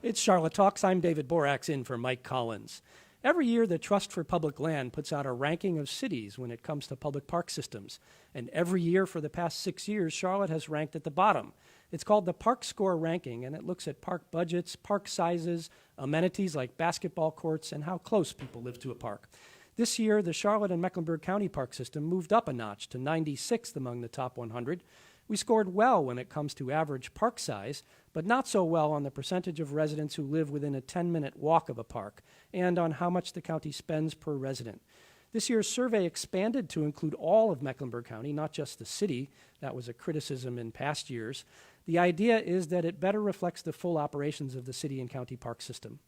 It's Charlotte Talks. I'm David Boraks in for Mike Collins. Every year, the Trust for Public Land puts out a ranking of cities when it comes to public park systems. And every year for the past 6 years, Charlotte has ranked at the bottom. It's called the Park Score Ranking, and it looks at park budgets, park sizes, amenities like basketball courts, and how close people live to a park. This year, the Charlotte and Mecklenburg County Park System moved up a notch to 96th among the top 100. We scored well when it comes to average park size, but not so well on the percentage of residents who live within a 10-minute walk of a park, and on how much the county spends per resident. This year's survey expanded to include all of Mecklenburg County, not just the city. That was a criticism in past years. The idea is that it better reflects the full operations of the city and county park system.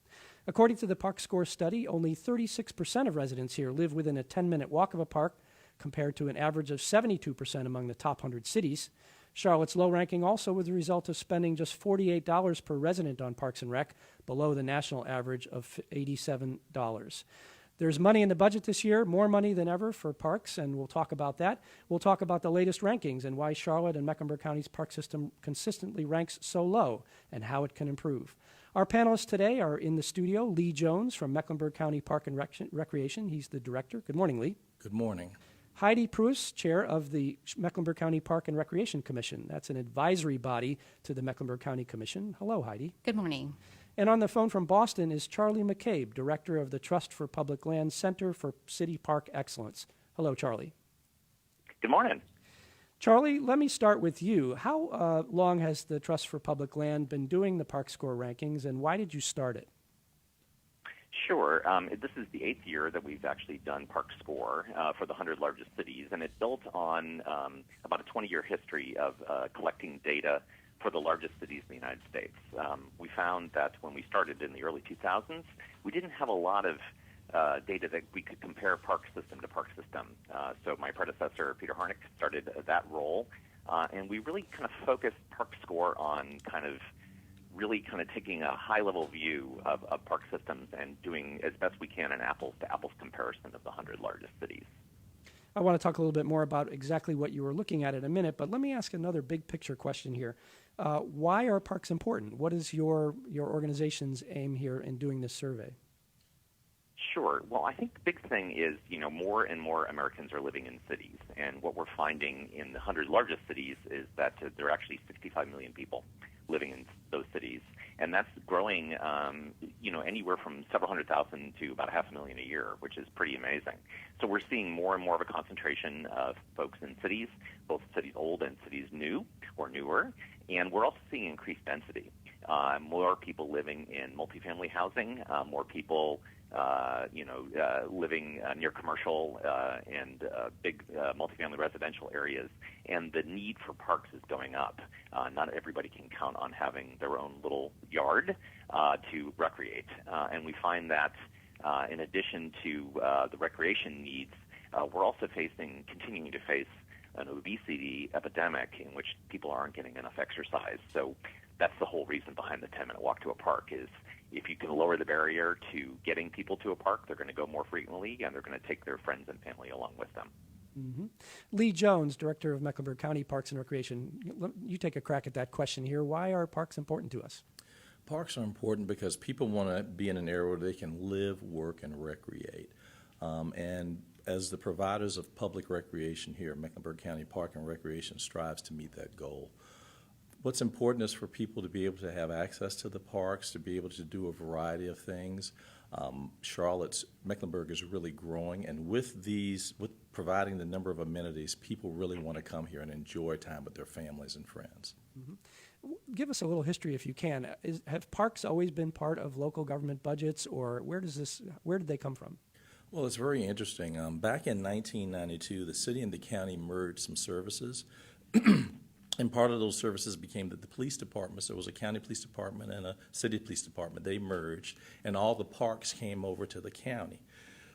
According to the Park Score study, only 36% of residents here live within a 10-minute walk of a park, compared to an average of 72% among the top 100 cities. Charlotte's low ranking also was the result of spending just $48 per resident on Parks and Rec, below the national average of $87. There's money in the budget this year, more money than ever for parks, and we'll talk about that. We'll talk about the latest rankings and why Charlotte and Mecklenburg County's park system consistently ranks so low and how it can improve. Our panelists today are in the studio. Lee Jones from Mecklenburg County Park and Recreation. He's the director. Good morning, Lee. Good morning. Heidi Pruis, chair of the Mecklenburg County Park and Recreation Commission. That's an advisory body to the Mecklenburg County Commission. Hello, Heidi. Good morning. And on the phone from Boston is Charlie McCabe, director of the Trust for Public Land Center for City Park Excellence. Hello, Charlie. Good morning. Charlie, let me start with you. How long has the Trust for Public Land been doing the Park Score rankings, and why did you start it? Sure. This is the 8th year that we've actually done Park Score for the 100 largest cities, and it's built on about a 20-year history of collecting data for the largest cities in the United States. We found that when we started in the early 2000s, we didn't have a lot of data that we could compare park system to park system. So my predecessor, Peter Harnick, started that role, and we really kind of focused Park Score on really taking a high-level view of park systems and doing as best we can an apples-to-apples comparison of the 100 largest cities. I want to talk a little bit more about exactly what you were looking at in a minute, but let me ask another big-picture question here. Why are parks important? What is your organization's aim here in doing this survey? Sure. Well, I think the big thing is, more and more Americans are living in cities, and what we're finding in the 100 largest cities is that there are actually 65 million people living in those cities, and that's growing, anywhere from several hundred thousand to about 500,000 a year, which is pretty amazing. So we're seeing more and more of a concentration of folks in cities, both cities old and cities new or newer, and we're also seeing increased density. More people living in multifamily housing, more people living near commercial and big multifamily residential areas, and the need for parks is going up. Not everybody can count on having their own little yard to recreate, and we find that in addition to the recreation needs, we're also continuing to face an obesity epidemic in which people aren't getting enough exercise. So that's the whole reason behind the 10-minute walk to a park is if you can lower the barrier to getting people to a park, they're going to go more frequently, and they're going to take their friends and family along with them. Mm-hmm. Lee Jones, director of Mecklenburg County Parks and Recreation, you take a crack at that question here. Why are parks important to us? Parks are important because people want to be in an area where they can live, work, and recreate. And as the providers of public recreation here, Mecklenburg County Park and Recreation strives to meet that goal. What's important is for people to be able to have access to the parks, to be able to do a variety of things. Mecklenburg is really growing, and with providing the number of amenities, people really want to come here and enjoy time with their families and friends. Mm-hmm. Give us a little history if you can. Have parks always been part of local government budgets, or where did they come from? Well, it's very interesting. Back in 1992, the city and the county merged some services. And part of those services became the police departments. There was a county police department and a city police department. They merged, and all the parks came over to the county.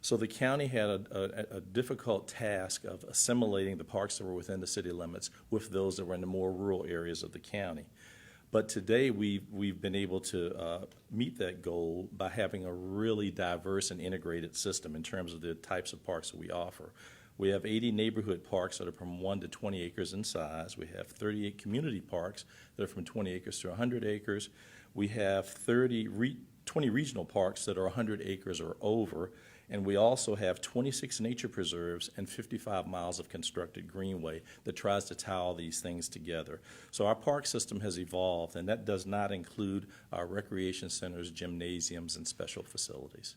So the county had a difficult task of assimilating the parks that were within the city limits with those that were in the more rural areas of the county. But today we've been able to meet that goal by having a really diverse and integrated system in terms of the types of parks that we offer. We have 80 neighborhood parks that are from 1 to 20 acres in size. We have 38 community parks that are from 20 acres to 100 acres. We have 20 regional parks that are 100 acres or over, and we also have 26 nature preserves and 55 miles of constructed greenway that tries to tie all these things together. So our park system has evolved, and that does not include our recreation centers, gymnasiums, and special facilities.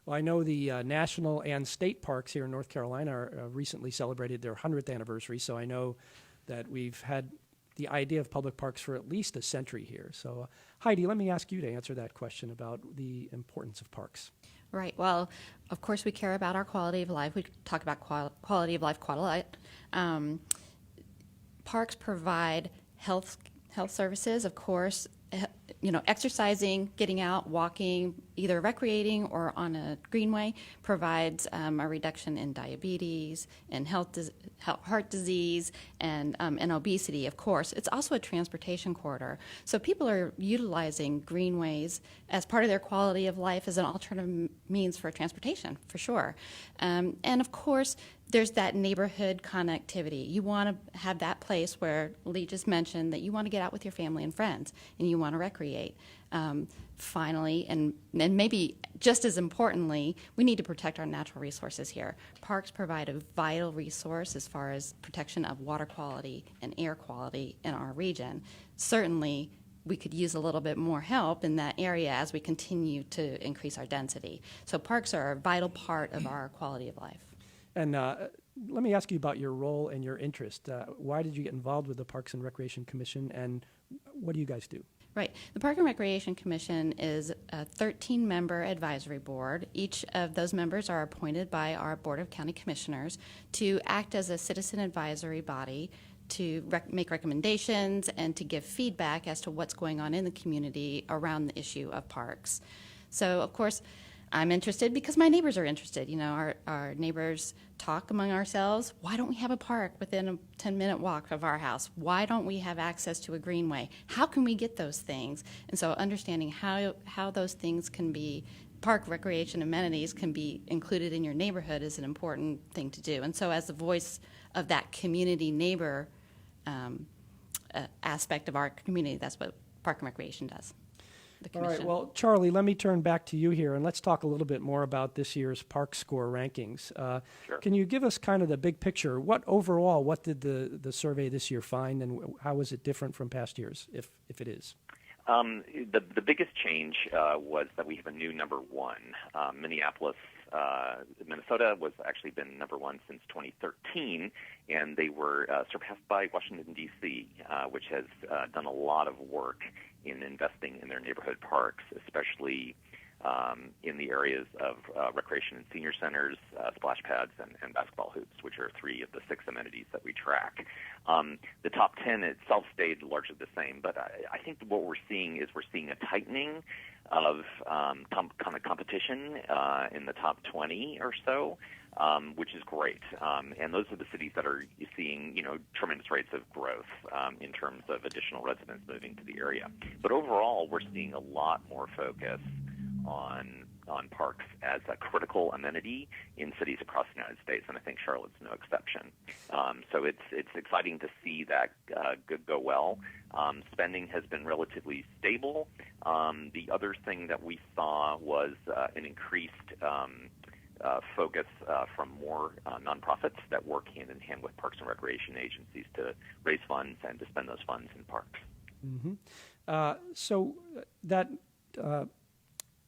Well, I know the national and state parks here in North Carolina recently celebrated their 100th anniversary, so I know that we've had the idea of public parks for at least a century here. So, Heidi, let me ask you to answer that question about the importance of parks. Right. Well, of course, we care about our quality of life. We talk about quality of life quite a lot. Parks provide health services, of course. Exercising, getting out, walking, either recreating or on a greenway provides a reduction in diabetes and heart disease and obesity, of course. It's also a transportation corridor. So people are utilizing greenways as part of their quality of life as an alternative means for transportation, for sure. And of course, there's that neighborhood connectivity. You want to have that place where Lee just mentioned that you want to get out with your family and friends and you want to recreate. Finally, and maybe just as importantly, we need to protect our natural resources here. Parks provide a vital resource as far as protection of water quality and air quality in our region. Certainly, we could use a little bit more help in that area as we continue to increase our density. So parks are a vital part of our quality of life. And let me ask you about your role and your interest. Why did you get involved with the Parks and Recreation Commission, and what do you guys do? Right. The Park and Recreation Commission is a 13-member advisory board. Each of those members are appointed by our Board of County Commissioners to act as a citizen advisory body to make recommendations and to give feedback as to what's going on in the community around the issue of parks. So, of course, I'm interested because my neighbors are interested. Our neighbors talk among ourselves. Why don't we have a park within a 10-minute walk of our house? Why don't we have access to a greenway? How can we get those things? And so understanding how those things can be, park recreation amenities can be included in your neighborhood is an important thing to do. And so as the voice of that community neighbor aspect of our community, that's what Park and Recreation does. All right, well, Charlie, let me turn back to you here, and let's talk a little bit more about this year's Park Score rankings. Sure. Can you give us kind of the big picture? What did the survey this year find, and how is it different from past years, if it is? The biggest change was that we have a new number one. Minneapolis, Minnesota was actually been number one since 2013, and they were surpassed by Washington, D.C., which has done a lot of work in investing in their neighborhood parks, especially in the areas of recreation and senior centers, splash pads, and basketball hoops, which are 3 of the 6 amenities that we track. The top 10 itself stayed largely the same, but I think what we're seeing is a tightening of kind of competition in the top 20 or so, which is great. And those are the cities that are seeing, tremendous rates of growth in terms of additional residents moving to the area. But overall, we're seeing a lot more focus on parks as a critical amenity in cities across the United States, and I think Charlotte's no exception. So it's exciting to see that go well. Spending has been relatively stable. The other thing that we saw was an increased focus from more nonprofits that work hand in hand with parks and recreation agencies to raise funds and to spend those funds in parks. Mm-hmm. So that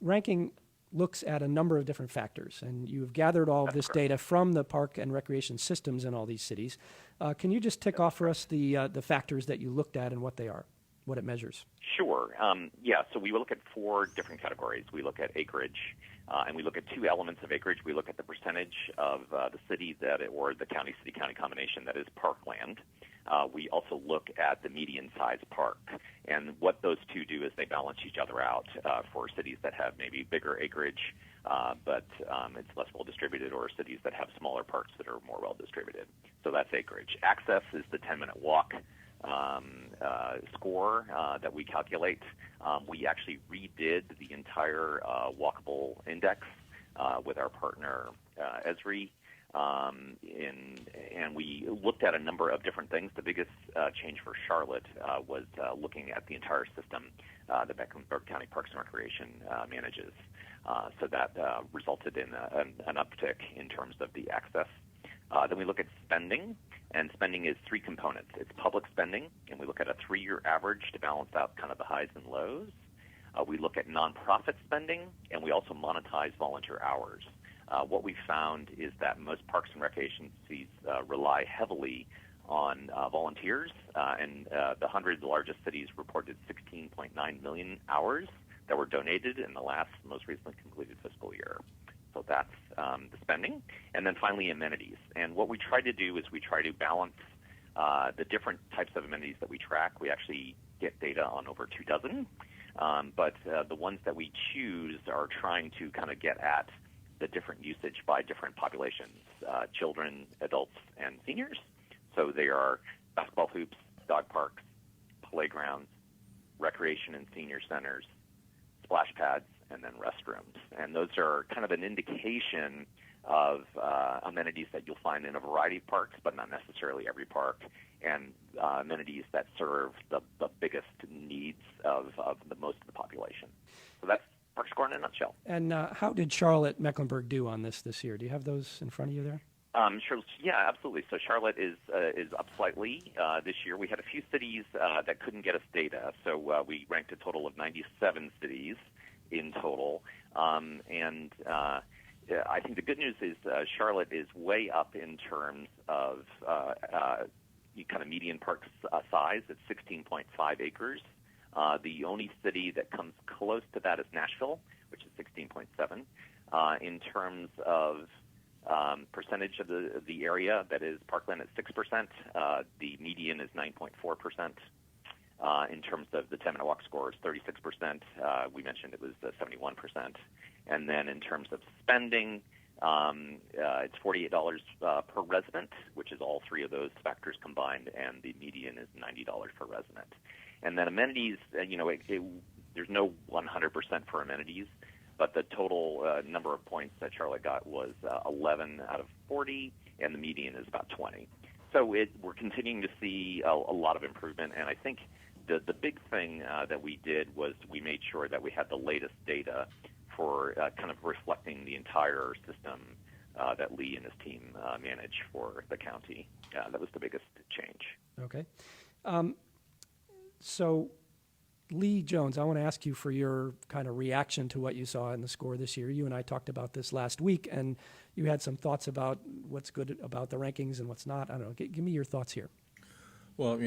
ranking looks at a number of different factors, and you've gathered all of this data from the park and recreation systems in all these cities. Can you just tick off for us the factors that you looked at and what they are, what it measures? Sure. So we look at 4 different categories. We look at acreage, and we look at 2 elements of acreage. We look at the percentage of the city or the county city-county combination that is parkland. We also look at the median size park, and what those 2 do is they balance each other out for cities that have maybe bigger acreage, but it's less well distributed, or cities that have smaller parks that are more well distributed. So that's acreage. Access is the 10-minute walk score that we calculate. We actually redid the entire walkable index with our partner Esri. And we looked at a number of different things. The biggest change for Charlotte was looking at the entire system that Mecklenburg County Parks and Recreation manages. So that resulted in an uptick in terms of the access. Then we look at spending, and spending is three components. It's public spending, and we look at a 3-year average to balance out kind of the highs and lows. We look at nonprofit spending, and we also monetize volunteer hours. What we found is that most parks and recreation cities rely heavily on volunteers, and the 100 largest cities reported 16.9 million hours that were donated in the most recently completed fiscal year. So that's the spending. And then finally, amenities. And what we try to do is we try to balance the different types of amenities that we track. We actually get data on over 24, but the ones that we choose are trying to kind of get at the different usage by different populations, children, adults, and seniors. So they are basketball hoops, dog parks, playgrounds, recreation and senior centers, splash pads, and then restrooms. And those are kind of an indication of amenities that you'll find in a variety of parks, but not necessarily every park, and amenities that serve the biggest needs of the most of the population. So that's Park Score in a nutshell. And how did Charlotte Mecklenburg do on this year? Do you have those in front of you there? Sure. Yeah, absolutely. So Charlotte is up slightly this year. We had a few cities that couldn't get us data, so we ranked a total of 97 cities in total. And I think the good news is Charlotte is way up in terms of kind of median park size. It's 16.5 acres. The only city that comes close to that is Nashville, which is 16.7. In terms of percentage of the area that is parkland at 6%, the median is 9.4%. In terms of the 10-minute walk score is 36%. We mentioned it was 71%. And then in terms of spending, it's $48 per resident, which is all three of those factors combined, and the median is $90 per resident. And then amenities, there's no 100% for amenities, but the total number of points that Charlotte got was 11 out of 40, and the median is about 20. So we're continuing to see a lot of improvement, and I think the big thing that we did was we made sure that we had the latest data for kind of reflecting the entire system that Lee and his team manage for the county. That was the biggest change. Okay. So, Lee Jones, I want to ask you for your kind of reaction to what you saw in the score this year. You and I talked about this last week, and you had some thoughts about what's good about the rankings and what's not. I don't know. Give me your thoughts here. Well,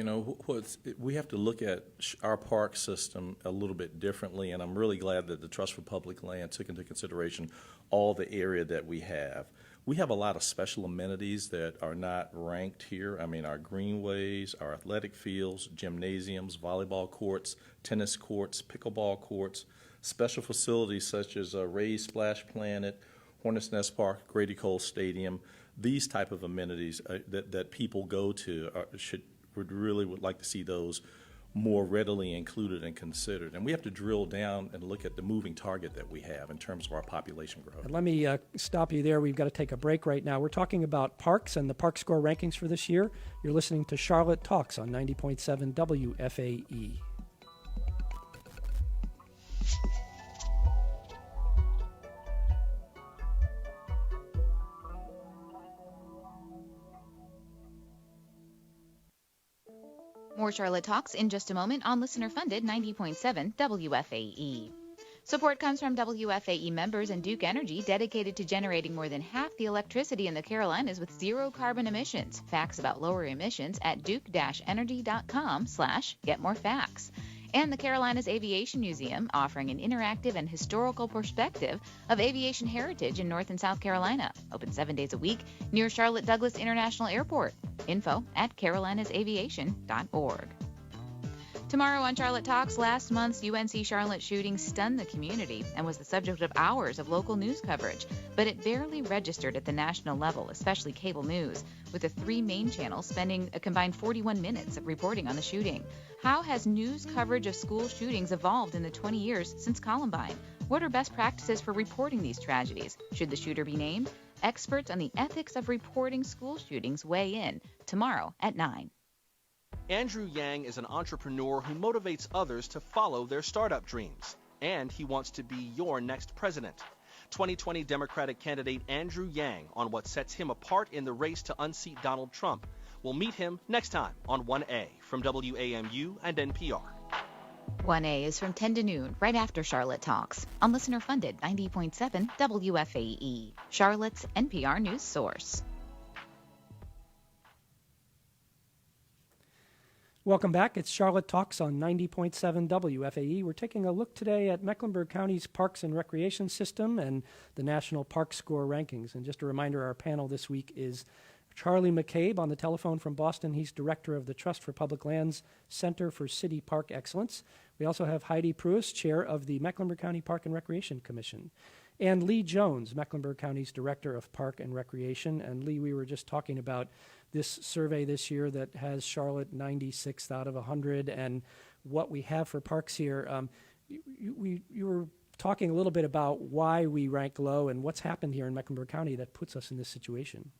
we have to look at our park system a little bit differently, and I'm really glad that the Trust for Public Land took into consideration all the area that we have. We have a lot of special amenities that are not ranked here. I mean, our greenways, our athletic fields, gymnasiums, volleyball courts, tennis courts, pickleball courts, special facilities such as Ray's Splash Planet, Hornets Nest Park, Grady Cole Stadium. These type of amenities that people go to would like to see those more readily included and considered. And we have to drill down and look at the moving target that we have in terms of our population growth. And let me stop you there. We've got to take a break right now. We're talking about parks and the Park Score rankings for this year. You're listening to Charlotte Talks on 90.7 WFAE. More Charlotte Talks in just a moment on listener-funded 90.7 WFAE. Support comes from WFAE members and Duke Energy, dedicated to generating more than half the electricity in the Carolinas with zero carbon emissions. Facts about lower emissions at duke-energy.com/getmorefacts. And the Carolinas Aviation Museum, offering an interactive and historical perspective of aviation heritage in North and South Carolina. Open 7 days a week near Charlotte Douglas International Airport. Info at carolinasaviation.org. Tomorrow on Charlotte Talks, last month's UNC Charlotte shooting stunned the community and was the subject of hours of local news coverage, but it barely registered at the national level, especially cable news, with the three main channels spending a combined 41 minutes of reporting on the shooting. How has news coverage of school shootings evolved in the 20 years since Columbine? What are best practices for reporting these tragedies? Should the shooter be named? Experts on the ethics of reporting school shootings weigh in tomorrow at 9. Andrew Yang is an entrepreneur who motivates others to follow their startup dreams, and he wants to be your next president. 2020 Democratic candidate Andrew Yang on what sets him apart in the race to unseat Donald Trump. We'll meet him next time on 1A from WAMU and NPR. 1A is from 10 to noon, right after Charlotte Talks, on listener-funded 90.7 WFAE, Charlotte's NPR news source. Welcome back. It's Charlotte Talks on 90.7 WFAE. We're taking a look today at Mecklenburg County's Parks and Recreation System and the National Park Score rankings. And just a reminder, our panel this week is Charlie McCabe on the telephone from Boston. He's director of the Trust for Public Lands Center for City Park Excellence. We also have Heidi Pruis, chair of the Mecklenburg County Park and Recreation Commission, and Lee Jones, Mecklenburg County's director of Park and Recreation. And Lee, we were just talking about this survey this year that has Charlotte 96th out of 100 and what we have for parks here. You were talking a little bit about why we rank low and what's happened here in Mecklenburg County that puts us in this situation.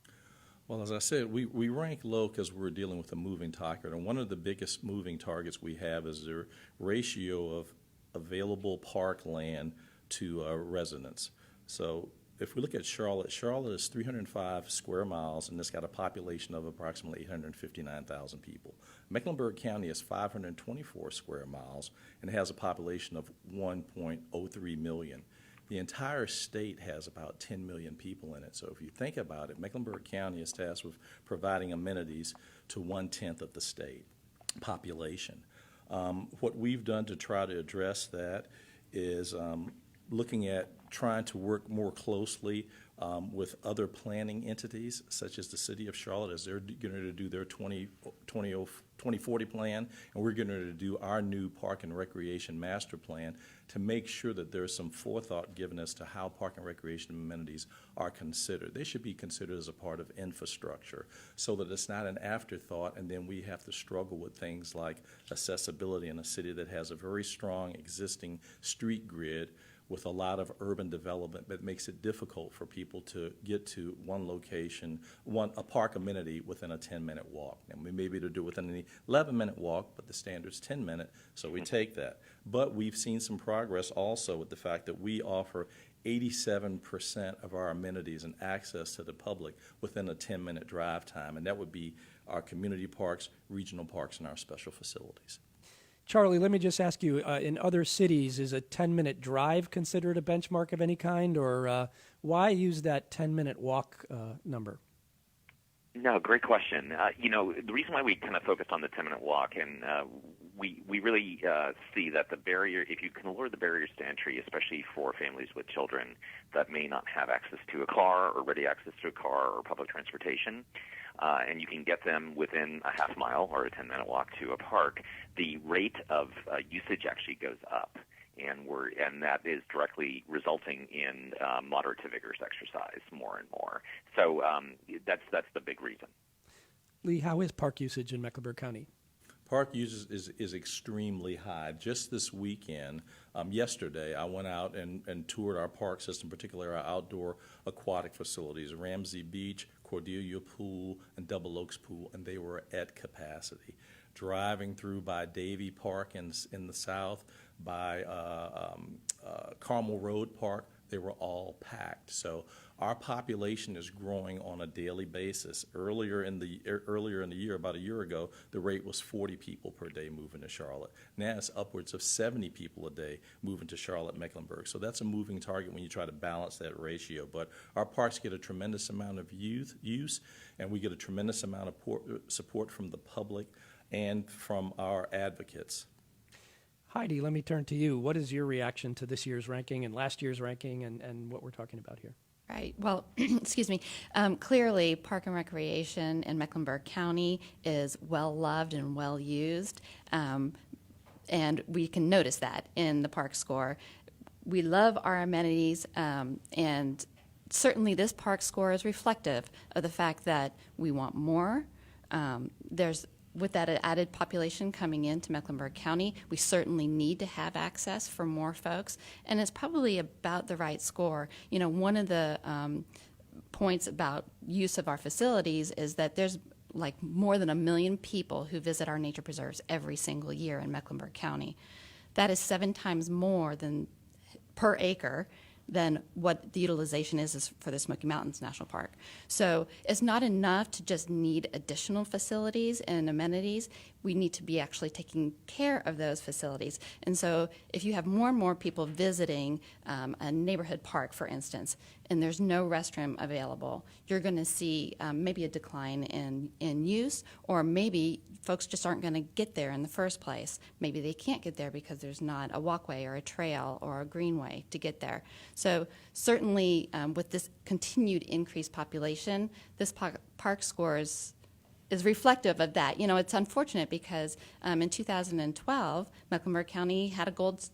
Well, as I said, we rank low because we're dealing with a moving target. And one of the biggest moving targets we have is the ratio of available park land to residents. So if we look at Charlotte, Charlotte is 305 square miles, and it's got a population of approximately 859,000 people. Mecklenburg County is 524 square miles and has a population of 1.03 million. The entire state has about 10 million people in it. So if you think about it, Mecklenburg County is tasked with providing amenities to 1/10 of the state population. What we've done to try to address that is looking at trying to work more closely with other planning entities, such as the City of Charlotte, as they're going to do their 2040 plan, and we're going to do our new Park and Recreation Master Plan to make sure that there's some forethought given as to how park and recreation amenities are considered. They should be considered as a part of infrastructure so that it's not an afterthought, and then we have to struggle with things like accessibility in a city that has a very strong existing street grid with a lot of urban development that makes it difficult for people to get to one location, a park amenity within a 10-minute walk. And we may be able to do it within an 11-minute walk, but the standard's 10-minute, so we take that. But we've seen some progress also with the fact that we offer 87% of our amenities and access to the public within a 10-minute drive time, and that would be our community parks, regional parks, and our special facilities. Charlie, let me just ask you, in other cities, is a 10-minute drive considered a benchmark of any kind, or why use that 10-minute walk number? No, great question. The reason why we kind of focused on the 10-minute walk, and we really see that the barrier, if you can lower the barriers to entry, especially for families with children that may not have access to a car or ready access to a car or public transportation, and you can get them within a half mile or a 10-minute walk to a park, the rate of usage actually goes up. And that is directly resulting in moderate to vigorous exercise more and more. So that's the big reason. Lee, how is park usage in Mecklenburg County? Park usage is extremely high. Just this weekend, yesterday, I went out and toured our park system, particularly our outdoor aquatic facilities, Ramsey Beach, Cordelia Pool, and Double Oaks Pool, and they were at capacity. Driving through by Davie Park in the south, by Carmel Road Park, they were all packed. So our population is growing on a daily basis. Earlier in the year, about a year ago, the rate was 40 people per day moving to Charlotte. Now it's upwards of 70 people a day moving to Charlotte, Mecklenburg. So that's a moving target when you try to balance that ratio. But our parks get a tremendous amount of use, and we get a tremendous amount of support from the public and from our advocates. Heidi, let me turn to you. What is your reaction to this year's ranking and last year's ranking and what we're talking about here? Right. Well, excuse me. Clearly, Park and Recreation in Mecklenburg County is well loved and well used, and we can notice that in the park score. We love our amenities, and certainly this park score is reflective of the fact that we want more. With that added population coming into Mecklenburg County, we certainly need to have access for more folks, and it's probably about the right score. One of the points about use of our facilities is that there's like more than 1 million people who visit our nature preserves every single year in Mecklenburg County. That is 7 times more than per acre than what the utilization is for the Smoky Mountains National Park. So it's not enough to just need additional facilities and amenities. We need to be actually taking care of those facilities. And so if you have more and more people visiting a neighborhood park, for instance, and there's no restroom available, you're going to see maybe a decline in use, or maybe folks just aren't going to get there in the first place. Maybe they can't get there because there's not a walkway or a trail or a greenway to get there. So certainly with this continued increased population, this park scores is reflective of that. You know, it's unfortunate because in 2012, Mecklenburg County had a gold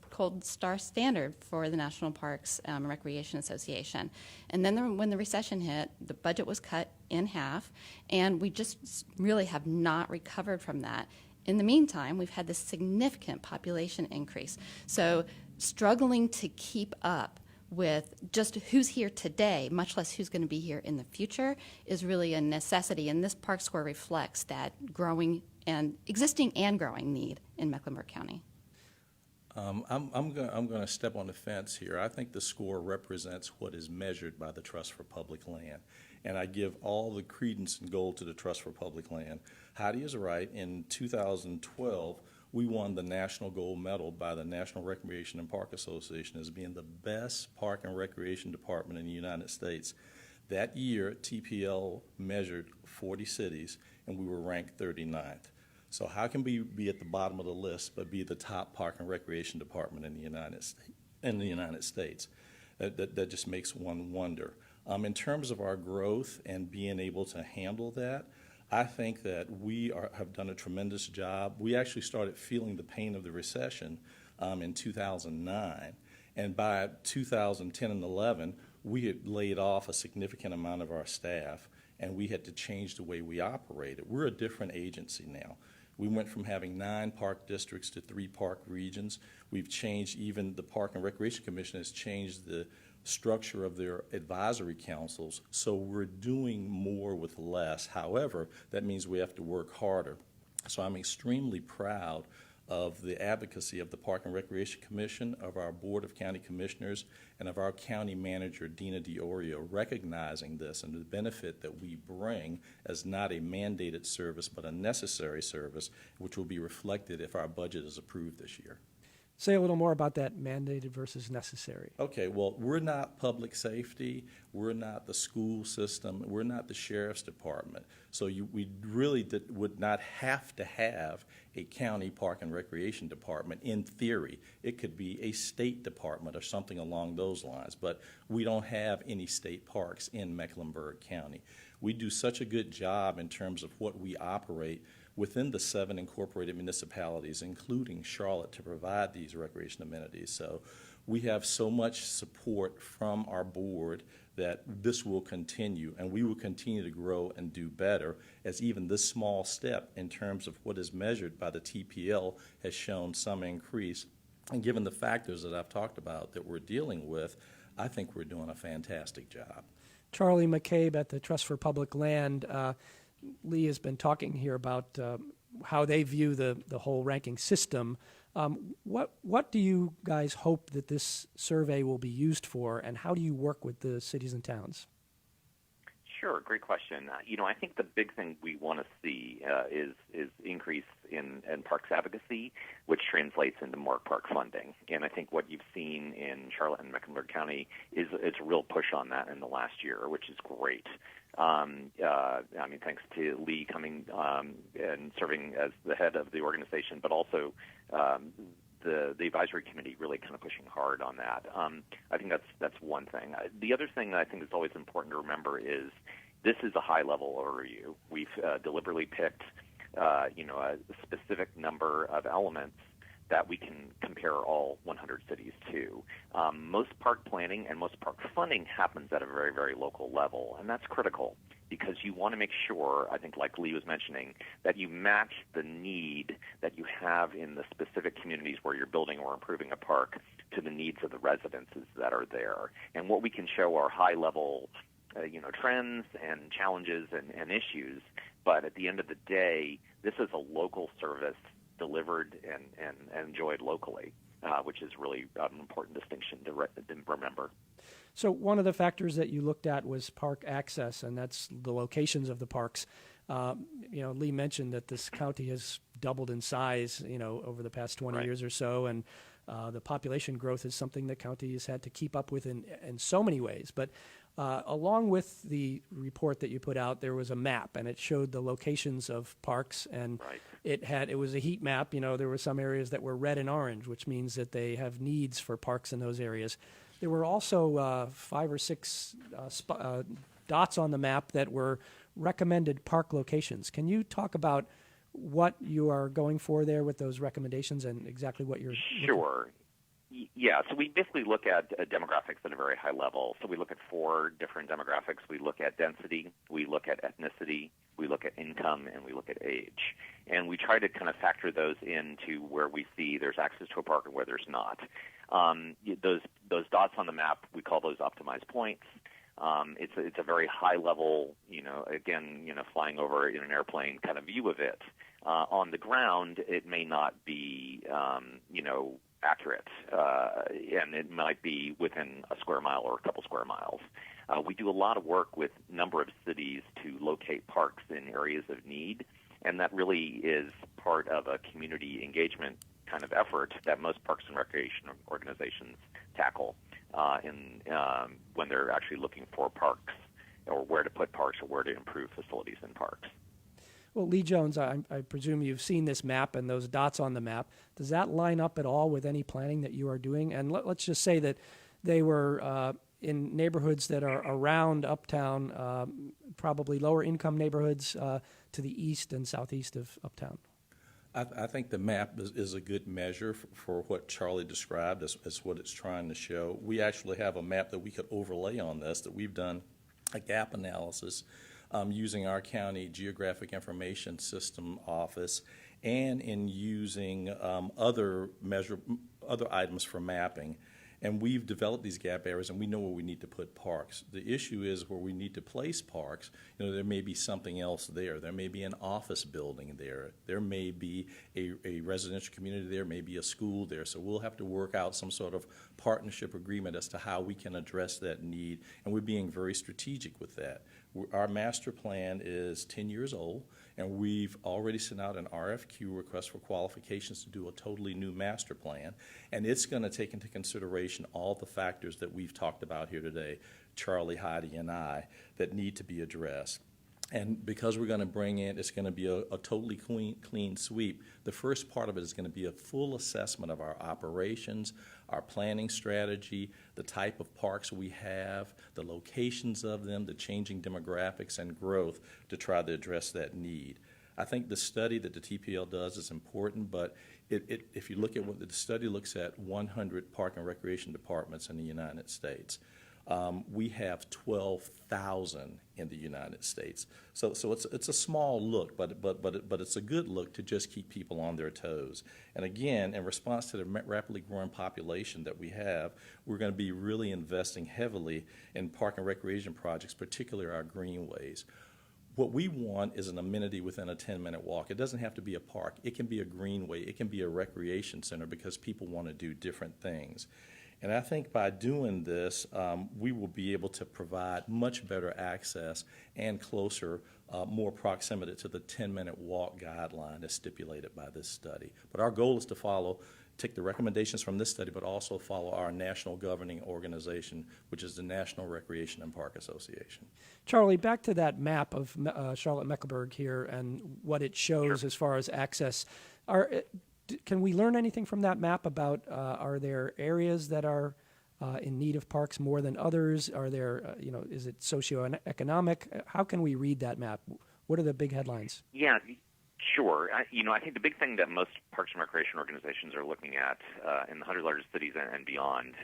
star standard for the National Parks and Recreation Association. And then when the recession hit, the budget was cut in half, and we just really have not recovered from that. In the meantime, we've had this significant population increase. So struggling to keep up with just who's here today, much less who's going to be here in the future, is really a necessity. And this park score reflects that growing and existing and growing need in Mecklenburg County. I'm going to step on the fence here. I think the score represents what is measured by the Trust for Public Land, and I give all the credence and gold to the Trust for Public Land. Heidi is right. In 2012, we won the National Gold Medal by the National Recreation and Park Association as being the best park and recreation department in the United States. That year, TPL measured 40 cities, and we were ranked 39th. So how can we be at the bottom of the list but be the top park and recreation department in the United States? That just makes one wonder. In terms of our growth and being able to handle that, I think that we have done a tremendous job. We actually started feeling the pain of the recession in 2009, and by 2010 and 11, we had laid off a significant amount of our staff, and we had to change the way we operated. We're a different agency now. We went from having 9 park districts to 3 park regions. We've changed, even the Park and Recreation Commission has changed the structure of their advisory councils, so we're doing more with less. However, that means we have to work harder. So I'm extremely proud of the advocacy of the Park and Recreation Commission, of our Board of County Commissioners, and of our county manager, Dina DiOrio, recognizing this and the benefit that we bring as not a mandated service but a necessary service, which will be reflected if our budget is approved this year. Say a little more about that mandated versus necessary. Okay, well, we're not public safety, we're not the school system, we're not the sheriff's department. So we really would not have to have a county park and recreation department in theory. It could be a state department or something along those lines, but we don't have any state parks in Mecklenburg County. We do such a good job in terms of what we operate within the 7 incorporated municipalities, including Charlotte, to provide these recreation amenities. So we have so much support from our board that this will continue, and we will continue to grow and do better, as even this small step in terms of what is measured by the TPL has shown some increase. And given the factors that I've talked about that we're dealing with, I think we're doing a fantastic job. Charlie McCabe at the Trust for Public Land. Lee has been talking here about how they view the whole ranking system. What do you guys hope that this survey will be used for, and how do you work with the cities and towns? Sure, great question. I think the big thing we want to see is increase in parks advocacy, which translates into more park funding. And I think what you've seen in Charlotte and Mecklenburg County is a real push on that in the last year, which is great. Thanks to Lee coming and serving as the head of the organization, but also the advisory committee really kind of pushing hard on that. I think that's one thing. The other thing that I think is always important to remember is this is a high-level overview. We've deliberately picked, a specific number of elements that we can compare all 100 cities to. Most park planning and most park funding happens at a very, very local level, and that's critical because you want to make sure, I think like Lee was mentioning, that you match the need that you have in the specific communities where you're building or improving a park to the needs of the residences that are there. And what we can show are high-level trends and challenges and issues. But at the end of the day, this is a local service delivered and enjoyed locally, which is really an important distinction to remember. So one of the factors that you looked at was park access, and that's the locations of the parks. Lee mentioned that this county has doubled in size, over the past 20 Right. years or so, and the population growth is something the county has had to keep up with in so many ways. But along with the report that you put out, there was a map, and it showed the locations of parks, and Right. it was a heat map. There were some areas that were red and orange, which means that they have needs for parks in those areas. There were also 5 or 6 dots on the map that were recommended park locations. Can you talk about what you are going for there with those recommendations and exactly what you're... Sure. Yeah, so we basically look at demographics at a very high level. So we look at 4 different demographics. We look at density, we look at ethnicity, we look at income, and we look at age. And we try to kind of factor those into where we see there's access to a park and where there's not. Those dots on the map, we call those optimized points. It's a very high level, flying over in an airplane kind of view of it. On the ground, it may not be, accurate, and it might be within a square mile or a couple square miles. We do a lot of work with a number of cities to locate parks in areas of need, and that really is part of a community engagement kind of effort that most parks and recreation organizations tackle when they're actually looking for parks or where to put parks or where to improve facilities in parks. Well, Lee Jones, I presume you've seen this map and those dots on the map. Does that line up at all with any planning that you are doing? And let's just say that they were in neighborhoods that are around Uptown, probably lower income neighborhoods to the east and southeast of Uptown. I think the map is a good measure for what Charlie described as what it's trying to show. We actually have a map that we could overlay on this, that we've done a gap analysis using our county geographic information system office and in using other items for mapping. And we've developed these gap areas, and we know where we need to put parks. The issue is where we need to place parks, there may be something else there. There may be an office building there. There may be a residential community there, maybe a school there. So we'll have to work out some sort of partnership agreement as to how we can address that need, and we're being very strategic with that. Our master plan is 10 years old, and we've already sent out an RFQ, request for qualifications, to do a totally new master plan, and it's going to take into consideration all the factors that we've talked about here today, Charlie, Heidi, and I, that need to be addressed. And because we're going to bring in, it's going to be a totally clean sweep. The first part of it is going to be a full assessment of our operations, our planning strategy, the type of parks we have, the locations of them, the changing demographics and growth to try to address that need. I think the study that the TPL does is important, but if you look at what the study looks at, 100 park and recreation departments in the United States. We have 12,000 in the United States. So it's a small look, but it's a good look to just keep people on their toes. And again, in response to the rapidly growing population that we have, we're going to be really investing heavily in park and recreation projects, particularly our greenways. What we want is an amenity within a 10-minute walk. It doesn't have to be a park. It can be a greenway. It can be a recreation center because people want to do different things. And I think by doing this, we will be able to provide much better access and closer, more proximity to the 10-minute walk guideline as stipulated by this study. But our goal is to take the recommendations from this study, but also follow our national governing organization, which is the National Recreation and Park Association. Charlie, back to that map of Charlotte-Mecklenburg here and what it shows Sure. as far as access. Can we learn anything from that map about are there areas that are in need of parks more than others? Are there, is it socioeconomic? How can we read that map? What are the big headlines? Yeah, sure. I think the big thing that most parks and recreation organizations are looking at in the 100 largest cities and beyond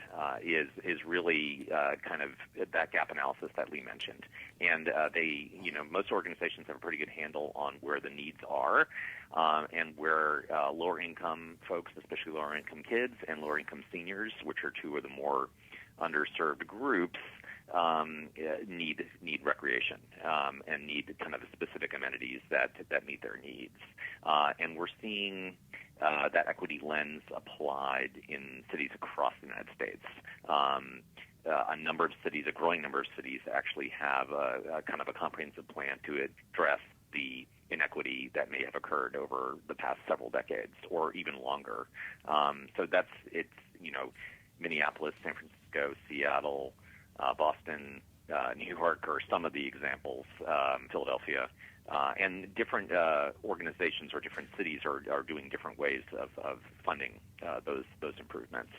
is really kind of that gap analysis that Lee mentioned. And most organizations have a pretty good handle on where the needs are and where lower-income folks, especially lower-income kids and lower-income seniors, which are two of the more underserved groups, need recreation and need kind of specific amenities that meet their needs. And we're seeing that equity lens applied in cities across the United States. A growing number of cities actually have a kind of a comprehensive plan to address the inequity that may have occurred over the past several decades or even longer. So it's Minneapolis, San Francisco, Seattle, Boston, New York are some of the examples, Philadelphia, and different organizations or different cities are doing different ways of funding those improvements.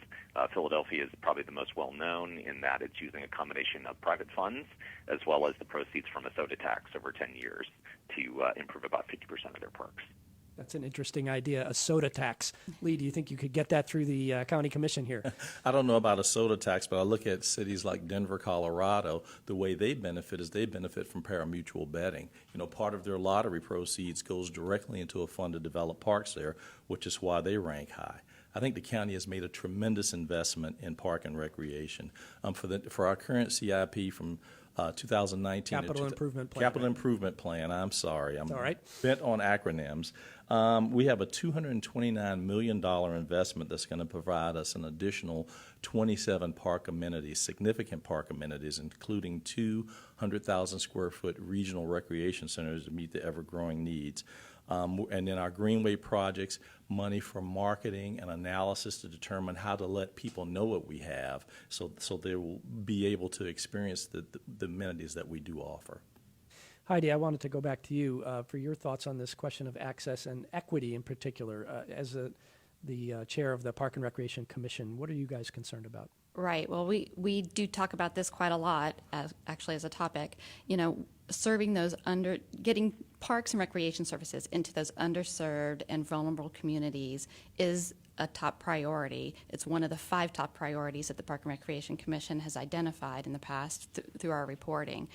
Philadelphia is probably the most well-known in that it's using a combination of private funds as well as the proceeds from a soda tax over 10 years to improve about 50% of their parks. That's an interesting idea, a soda tax. Lee, do you think you could get that through the county commission here? I don't know about a soda tax, but I look at cities like Denver, Colorado. The way they benefit is they benefit from pari-mutuel betting. Part of their lottery proceeds goes directly into a fund to develop parks there, which is why they rank high. I think the county has made a tremendous investment in park and recreation. For our current CIP from 2019. Capital Improvement Plan. Capital Improvement Plan. I'm sorry. I'm all right. bent on acronyms. We have a $229 million investment that's going to provide us an additional 27 park amenities, significant park amenities, including 200,000 square foot regional recreation centers to meet the ever-growing needs. And then our Greenway projects, money for marketing and analysis to determine how to let people know what we have so they will be able to experience the amenities that we do offer. Heidi, I wanted to go back to you for your thoughts on this question of access and equity in particular. As the chair of the Park and Recreation Commission, what are you guys concerned about? Right. Well, we do talk about this quite a lot, as a topic. Serving getting parks and recreation services into those underserved and vulnerable communities is a top priority. It's one of the 5 top priorities that the Park and Recreation Commission has identified in the past through our reporting.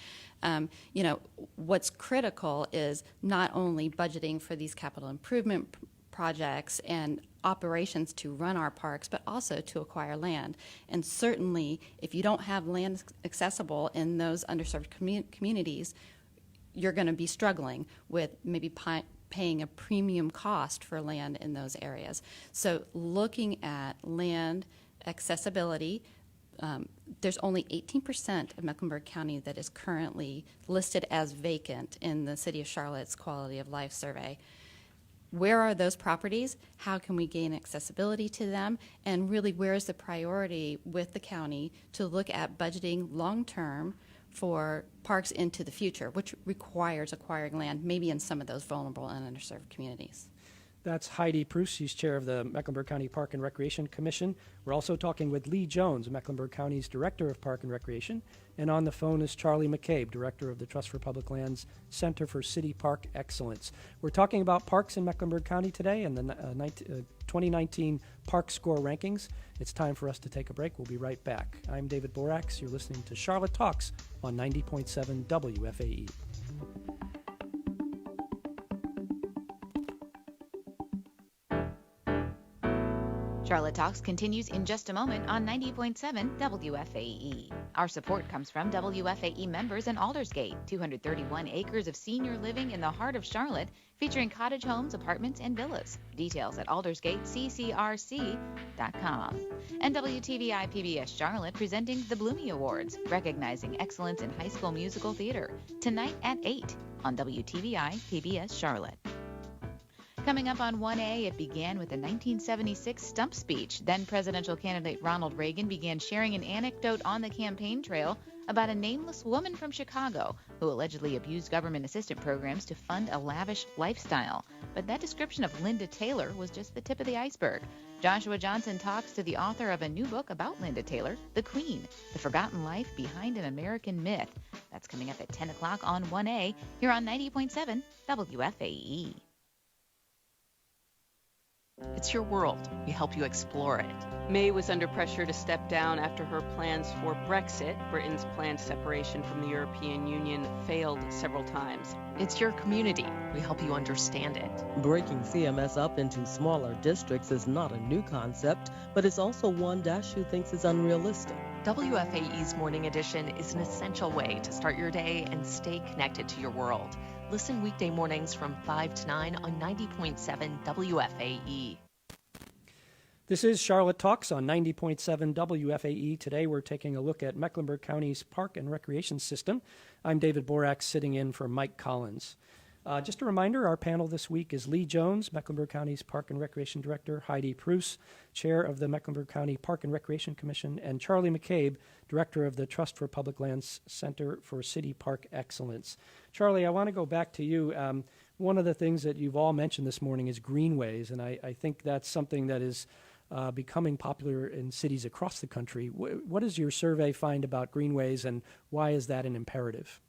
What's critical is not only budgeting for these capital improvement projects and operations to run our parks, but also to acquire land. And certainly, if you don't have land accessible in those underserved communities, you're going to be struggling with maybe paying a premium cost for land in those areas. So looking at land accessibility, there's only 18% of Mecklenburg County that is currently listed as vacant in the City of Charlotte's Quality of Life Survey. Where are those properties? How can we gain accessibility to them? And really, where is the priority with the county to look at budgeting long-term for parks into the future, which requires acquiring land, maybe in some of those vulnerable and underserved communities? That's Heidi Preuss. She's chair of the Mecklenburg County Park and Recreation Commission. We're also talking with Lee Jones, Mecklenburg County's Director of Park and Recreation. And on the phone is Charlie McCabe, Director of the Trust for Public Lands Center for City Park Excellence. We're talking about parks in Mecklenburg County today and the 2019 Park Score rankings. It's time for us to take a break. We'll be right back. I'm David Boraks. You're listening to Charlotte Talks on 90.7 WFAE. Charlotte Talks continues in just a moment on 90.7 WFAE. Our support comes from WFAE members in Aldersgate, 231 acres of senior living in the heart of Charlotte, featuring cottage homes, apartments, and villas. Details at aldersgateccrc.com. And WTVI PBS Charlotte presenting the Bloomy Awards, recognizing excellence in high school musical theater, tonight at 8 on WTVI PBS Charlotte. Coming up on 1A, it began with a 1976 stump speech. Then presidential candidate Ronald Reagan began sharing an anecdote on the campaign trail about a nameless woman from Chicago who allegedly abused government assistance programs to fund a lavish lifestyle. But that description of Linda Taylor was just the tip of the iceberg. Joshua Johnson talks to the author of a new book about Linda Taylor, The Queen, The Forgotten Life Behind an American Myth. That's coming up at 10 o'clock on 1A here on 90.7 WFAE. It's your world. We help you explore it. May was under pressure to step down after her plans for Brexit. Britain's planned separation from the European Union failed several times. It's your community. We help you understand it. Breaking CMS up into smaller districts is not a new concept, but it's also one Dashu thinks is unrealistic. WFAE's Morning Edition is an essential way to start your day and stay connected to your world. Listen weekday mornings from 5 to 9 on 90.7 WFAE. This is Charlotte Talks on 90.7 WFAE. Today we're taking a look at Mecklenburg County's park and recreation system. I'm David Boraks, sitting in for Mike Collins. Just a reminder, our panel this week is Lee Jones, Mecklenburg County's Park and Recreation Director, Heidi Preuss, Chair of the Mecklenburg County Park and Recreation Commission, and Charlie McCabe, Director of the Trust for Public Lands Center for City Park Excellence. Charlie, I want to go back to you. One of the things that you've all mentioned this morning is greenways, and I think that's something that is becoming popular in cities across the country. What does your survey find about greenways, and why is that an imperative?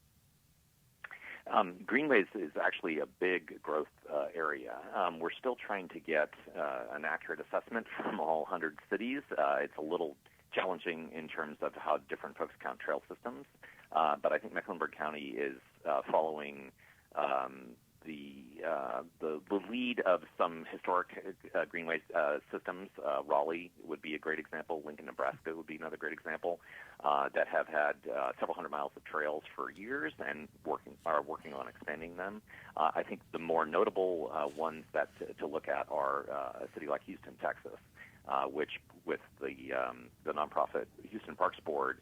Greenways is actually a big growth area. We're still trying to get an accurate assessment from all 100 cities. It's a little challenging in terms of how different folks count trail systems, but I think Mecklenburg County is following the lead of some historic greenway systems. Raleigh would be a great example. Lincoln, Nebraska would be another great example that have had several hundred miles of trails for years and are working on expanding them. I think the more notable ones that to look at are a city like Houston, Texas, which with the nonprofit Houston Parks Board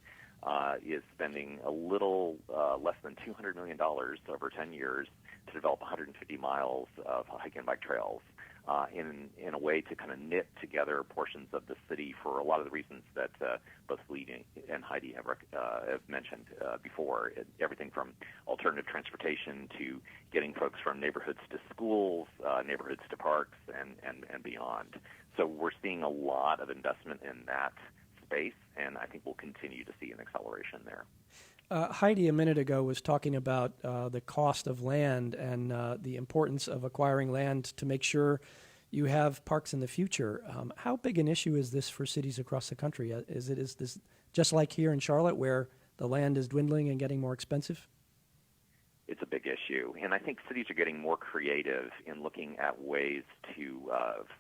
is spending a little less than $200 million over 10 years to develop 150 miles of hike and bike trails in a way to kind of knit together portions of the city for a lot of the reasons that both Lee and Heidi have mentioned before. Everything from alternative transportation to getting folks from neighborhoods to schools, neighborhoods to parks, and beyond. So we're seeing a lot of investment in that space, and I think we'll continue to see an acceleration there. Heidi, a minute ago, was talking about the cost of land and the importance of acquiring land to make sure you have parks in the future. How big an issue is this for cities across the country? Is this just like here in Charlotte, where the land is dwindling and getting more expensive? It's a big issue, and I think cities are getting more creative in looking at ways to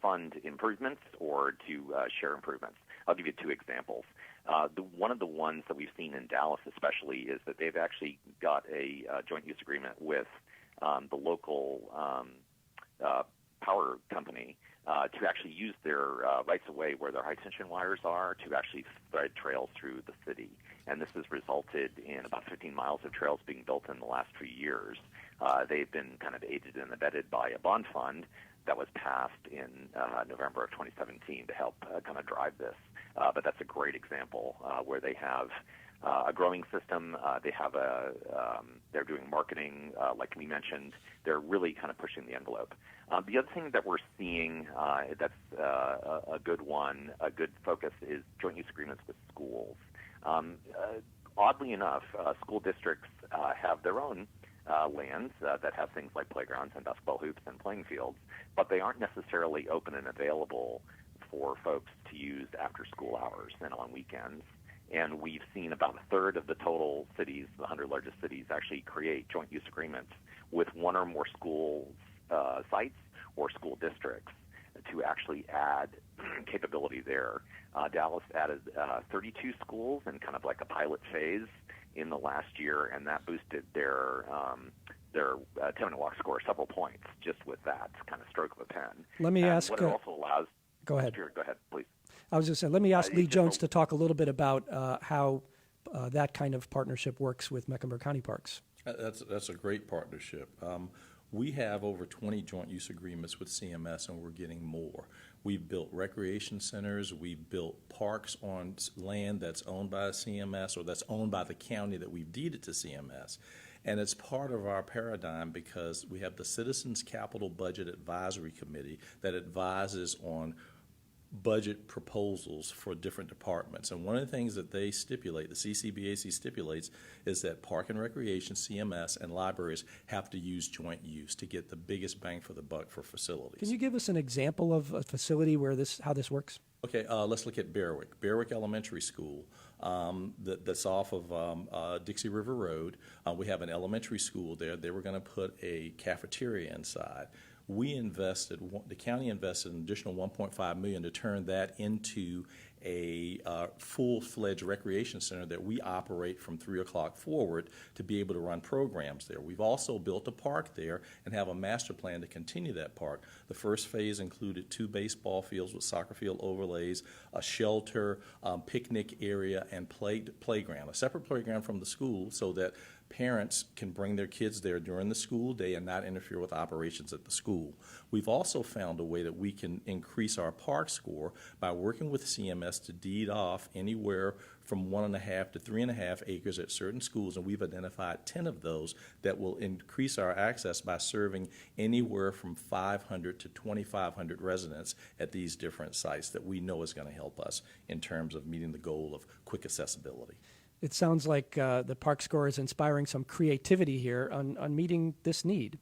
fund improvements or to share improvements. I'll give you two examples. One of the ones that we've seen in Dallas especially is that they've actually got a joint use agreement with the local power company to actually use their rights-of-way where their high-tension wires are to actually thread trails through the city. And this has resulted in about 15 miles of trails being built in the last few years. They've been kind of aided and abetted by a bond fund that was passed in November of 2017 to help kind of drive this. But that's a great example where they have a growing system. They're doing marketing, like we mentioned. They're really kind of pushing the envelope. The other thing that we're seeing that's a good one, a good focus, is joint use agreements with schools. Oddly enough, school districts have their own lands that have things like playgrounds and basketball hoops and playing fields, but they aren't necessarily open and available for folks to use after school hours and on weekends. And we've seen about a third of the total cities, the 100 largest cities, actually create joint use agreements with one or more school sites or school districts to actually add capability there. Dallas added 32 schools in kind of like a pilot phase in the last year, and that boosted their 10-minute walk score several points just with that kind of stroke of a pen. Let me ask. What it also allows. Go ahead. Sure, go ahead, please. I was just saying, let me ask Lee Jones to talk a little bit about how that kind of partnership works with Mecklenburg County Parks. That's a great partnership. We have over 20 joint use agreements with CMS, and we're getting more. We've built recreation centers. We've built parks on land that's owned by CMS or that's owned by the county that we've deeded to CMS. And it's part of our paradigm because we have the Citizens Capital Budget Advisory Committee that advises on budget proposals for different departments. And one of the things that they stipulate, the CCBAC stipulates, is that Park and Recreation, CMS, and libraries have to use joint use to get the biggest bang for the buck for facilities. Can you give us an example of a facility where how this works? Okay, let's look at Berwick Elementary School. That's off of Dixie River Road. We have an elementary school there. They were going to put a cafeteria inside. The county invested an additional $1.5 million to turn that into a full-fledged recreation center that we operate from 3 o'clock forward to be able to run programs there. We've also built a park there and have a master plan to continue that park. The first phase included 2 baseball fields with soccer field overlays, a shelter, picnic area, and playground, a separate playground from the school so that parents can bring their kids there during the school day and not interfere with operations at the school. We've also found a way that we can increase our park score by working with CMS to deed off anywhere from 1.5 to 3.5 acres at certain schools, and we've identified 10 of those that will increase our access by serving anywhere from 500 to 2,500 residents at these different sites that we know is going to help us in terms of meeting the goal of quick accessibility. It sounds like the park score is inspiring some creativity here on meeting this need.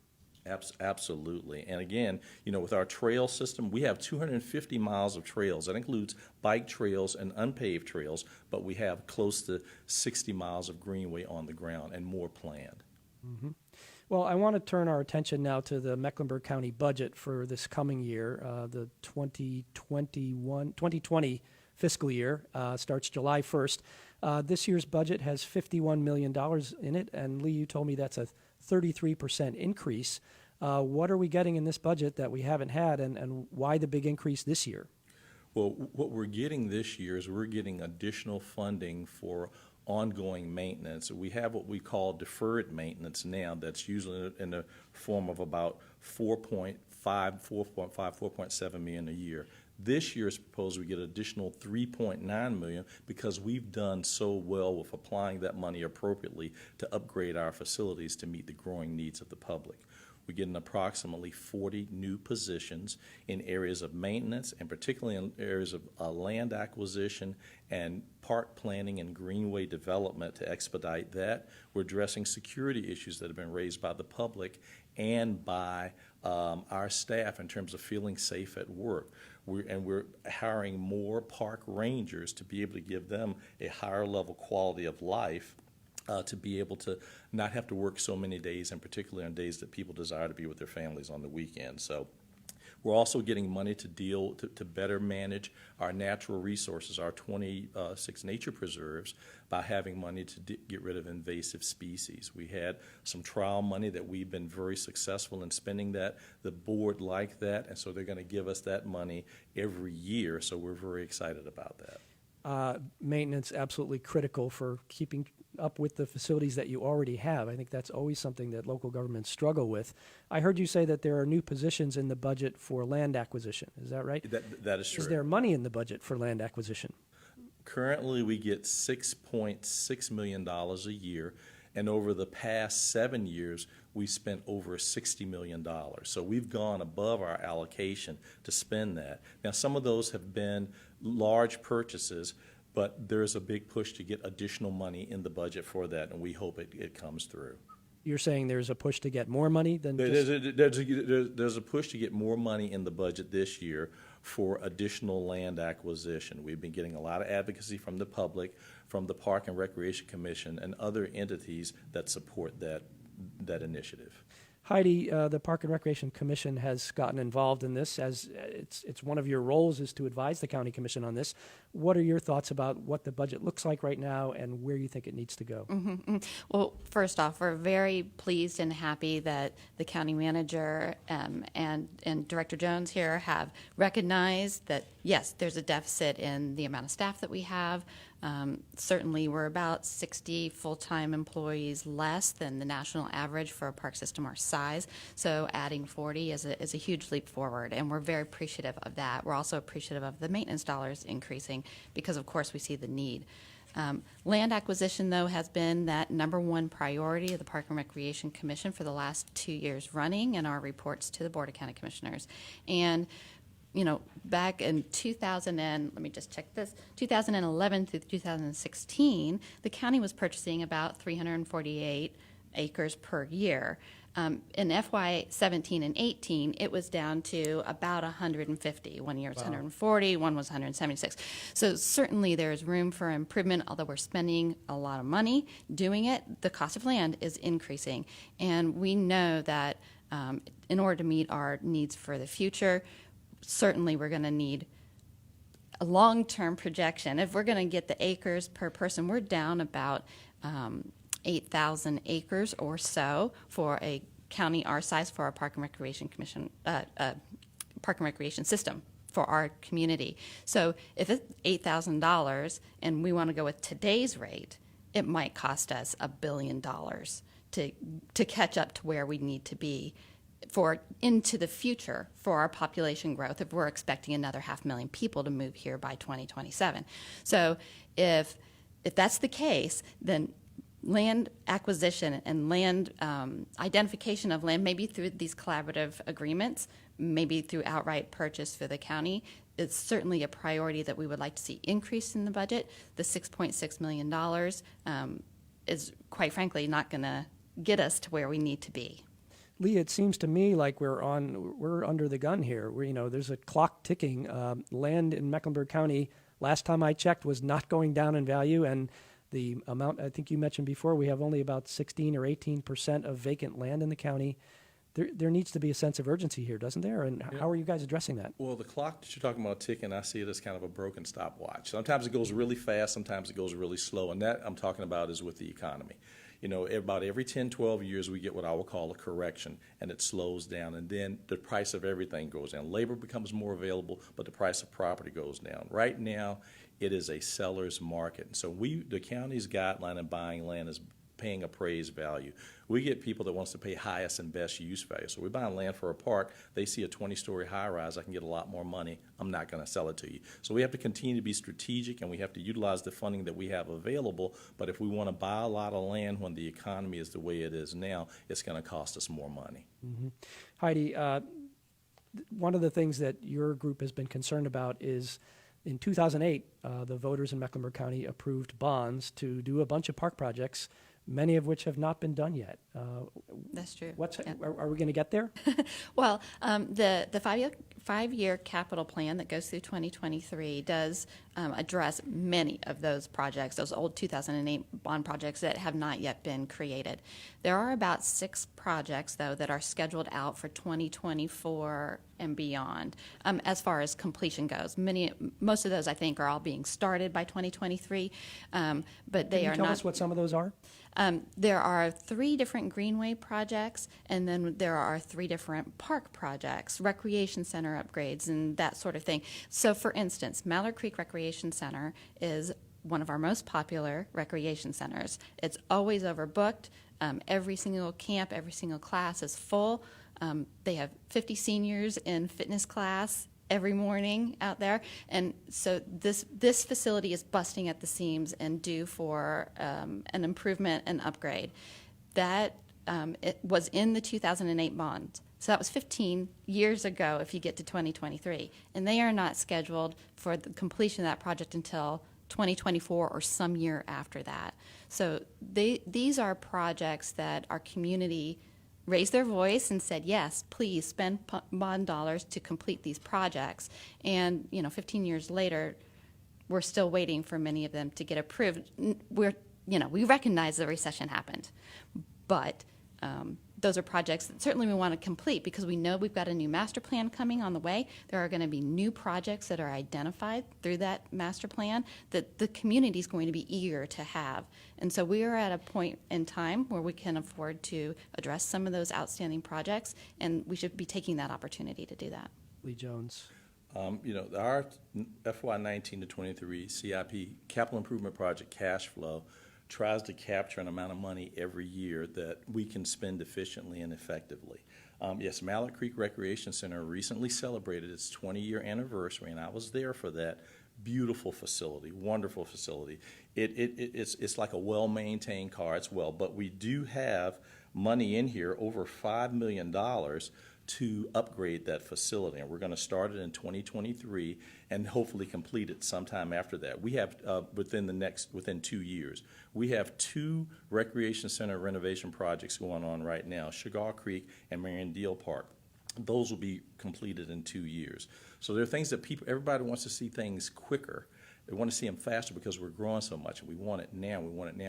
Absolutely. And again, with our trail system, we have 250 miles of trails. That includes bike trails and unpaved trails, but we have close to 60 miles of greenway on the ground and more planned. Mm-hmm. Well, I want to turn our attention now to the Mecklenburg County budget for this coming year. The 2020 fiscal year starts July 1st. This year's budget has $51 million in it, and Lee, you told me that's a 33% increase. What are we getting in this budget that we haven't had, and why the big increase this year? Well, what we're getting this year is we're getting additional funding for ongoing maintenance. We have what we call deferred maintenance now that's usually in the form of about 4.7 million a year. This year's proposal, we get an additional $3.9 million because we've done so well with applying that money appropriately to upgrade our facilities to meet the growing needs of the public. We get an approximately 40 new positions in areas of maintenance, and particularly in areas of land acquisition and park planning and greenway development to expedite that. We're addressing security issues that have been raised by the public and by our staff in terms of feeling safe at work. We're hiring more park rangers to be able to give them a higher level quality of life, to be able to not have to work so many days, and particularly on days that people desire to be with their families on the weekend. So we're also getting money to better manage our natural resources, our 26 nature preserves, by having money to get rid of invasive species. We had some trial money that we've been very successful in spending that. The board liked that, and so they're going to give us that money every year, so we're very excited about that. Maintenance absolutely critical for keeping up with the facilities that you already have. I think that's always something that local governments struggle with. I heard you say that there are new positions in the budget for land acquisition. Is that right? That is true. Is there money in the budget for land acquisition? Currently, we get $6.6 million a year, and over the past 7 years, we spent over $60 million. So we've gone above our allocation to spend that. Now, some of those have been large purchases, but there's a big push to get additional money in the budget for that, and we hope it comes through. You're saying there's a push to get more money than there's a push to get more money in the budget this year for additional land acquisition. We've been getting a lot of advocacy from the public, from the Park and Recreation Commission, and other entities that support that initiative. Heidi, the Park and Recreation Commission has gotten involved in this, as it's one of your roles is to advise the County Commission on this. What are your thoughts about what the budget looks like right now and where you think it needs to go? Mm-hmm. Well, first off, we're very pleased and happy that the county manager and Director Jones here have recognized that, yes, there's a deficit in the amount of staff that we have. Certainly, we're about 60 full-time employees less than the national average for a park system our size. So adding 40 is a huge leap forward, and we're very appreciative of that. We're also appreciative of the maintenance dollars increasing because, of course, we see the need. Land acquisition, though, has been that number one priority of the Park and Recreation Commission for the last 2 years running in our reports to the Board of County Commissioners. And back in 2011 through 2016, the county was purchasing about 348 acres per year. In FY 17 and 18, it was down to about 150. One year it was 140, one was 176. So certainly there is room for improvement, although we're spending a lot of money doing it. The cost of land is increasing. And we know that in order to meet our needs for the future, certainly we're going to need a long-term projection. If we're going to get the acres per person, we're down about 8,000 acres or so for a county our size for our Park and Recreation Commission, Park and Recreation system for our community. So if it's $8,000 and we want to go with today's rate, it might cost us $1 billion to catch up to where we need to be for into the future for our population growth if we're expecting another 500,000 people to move here by 2027. So if that's the case, then land acquisition and land identification of land, maybe through these collaborative agreements, maybe through outright purchase for the county, is certainly a priority that we would like to see increase in the budget. The $6.6 million is, quite frankly, not going to get us to where we need to be. Lee, it seems to me like we're under the gun here. There's a clock ticking. Land in Mecklenburg County, last time I checked, was not going down in value, and the amount I think you mentioned before, we have only about 16 or 18% of vacant land in the county. There needs to be a sense of urgency here, doesn't there? And how are you guys addressing that? Well, the clock that you're talking about ticking, I see it as kind of a broken stopwatch. Sometimes it goes really fast, sometimes it goes really slow, and that I'm talking about is with the economy. About every 10, 12 years, we get what I will call a correction, and it slows down, and then the price of everything goes down. Labor becomes more available, but the price of property goes down. Right now, it is a seller's market. And so the county's guideline in buying land is paying appraised value. We get people that wants to pay highest and best use value. So we're buying land for a park. They see a 20-story high-rise. I can get a lot more money. I'm not going to sell it to you. So we have to continue to be strategic, and we have to utilize the funding that we have available. But if we want to buy a lot of land when the economy is the way it is now, it's going to cost us more money. Mm-hmm. Heidi, one of the things that your group has been concerned about is in 2008, the voters in Mecklenburg County approved bonds to do a bunch of park projects, many of which have not been done yet. That's true. Are we going to get there? Well, the five-year capital plan that goes through 2023 does address many of those projects, those old 2008 bond projects that have not yet been created. There are about 6 projects, though, that are scheduled out for 2024 and beyond as far as completion goes. Most of those, I think, are all being started by 2023, but they are not. Can you tell us what some of those are? There are 3 different Greenway projects, and then there are 3 different park projects, recreation center upgrades, and that sort of thing. So, for instance, Mallard Creek Recreation Center is one of our most popular recreation centers. It's always overbooked. Every single camp, every single class is full. They have 50 seniors in fitness class every morning out there, and so this facility is busting at the seams and due for an improvement and upgrade. That it was in the 2008 bond, so that was 15 years ago if you get to 2023, and they are not scheduled for the completion of that project until 2024 or some year after that. So these are projects that our community raised their voice and said, yes, please spend bond dollars to complete these projects. And 15 years later, we're still waiting for many of them to get approved. We recognize the recession happened, but those are projects that certainly we want to complete because we know we've got a new master plan coming on the way. There are going to be new projects that are identified through that master plan that the community is going to be eager to have. And so we are at a point in time where we can afford to address some of those outstanding projects, and we should be taking that opportunity to do that. Lee Jones. Our FY19 to 23 CIP capital improvement project cash flow tries to capture an amount of money every year that we can spend efficiently and effectively. Yes, Mallard Creek Recreation Center recently celebrated its 20-year anniversary, and I was there for that. Beautiful facility, wonderful facility. It's like a well-maintained car. It's but we do have money in here, over $5 million, to upgrade that facility. And we're going to start it in 2023 and hopefully complete it sometime after that. We have, within 2 years, we have 2 recreation center renovation projects going on right now, Sugar Creek and Marion Deal Park. Those will be completed in 2 years. So there are things that everybody wants to see things quicker. They want to see them faster because we're growing so much, and we want it now,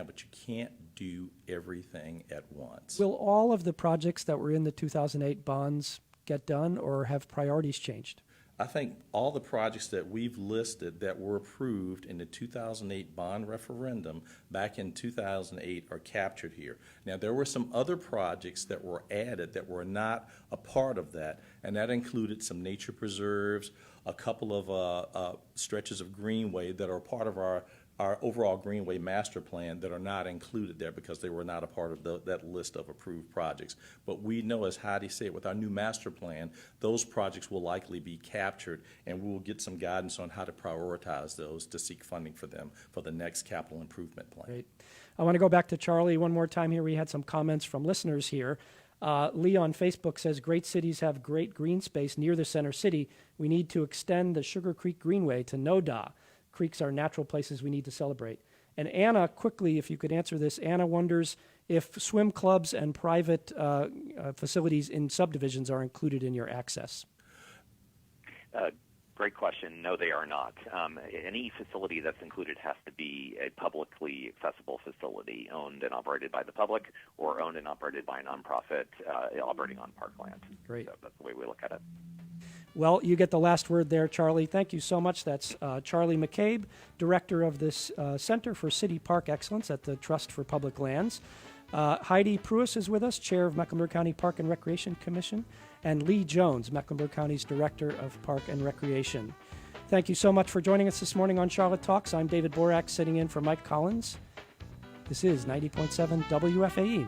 but you can't do everything at once. Will all of the projects that were in the 2008 bonds get done, or have priorities changed? I think all the projects that we've listed that were approved in the 2008 bond referendum back in 2008 are captured here. Now, there were some other projects that were added that were not a part of that, and that included some nature preserves, a couple of stretches of greenway that are part of our overall Greenway master plan that are not included there because they were not a part of that list of approved projects. But we know, as Heidi said, with our new master plan, those projects will likely be captured, and we will get some guidance on how to prioritize those to seek funding for them for the next capital improvement plan. Great. I want to go back to Charlie one more time here. We had some comments from listeners here. Lee on Facebook says, great cities have great green space near the center city. We need to extend the Sugar Creek Greenway to NODA. Creeks are natural places we need to celebrate. And Anna, quickly, if you could answer this, Anna wonders if swim clubs and private facilities in subdivisions are included in your access. Great question. No, they are not. Any facility that's included has to be a publicly accessible facility owned and operated by the public or owned and operated by a nonprofit operating on parkland. Great. So that's the way we look at it. Well, you get the last word there, Charlie. Thank you so much. That's Charlie McCabe, director of this Center for City Park Excellence at the Trust for Public Lands. Heidi Pruis is with us, chair of Mecklenburg County Park and Recreation Commission, and Lee Jones, Mecklenburg County's director of Park and Recreation. Thank you so much for joining us this morning on Charlotte Talks. I'm David Boraks, sitting in for Mike Collins. This is 90.7 WFAE.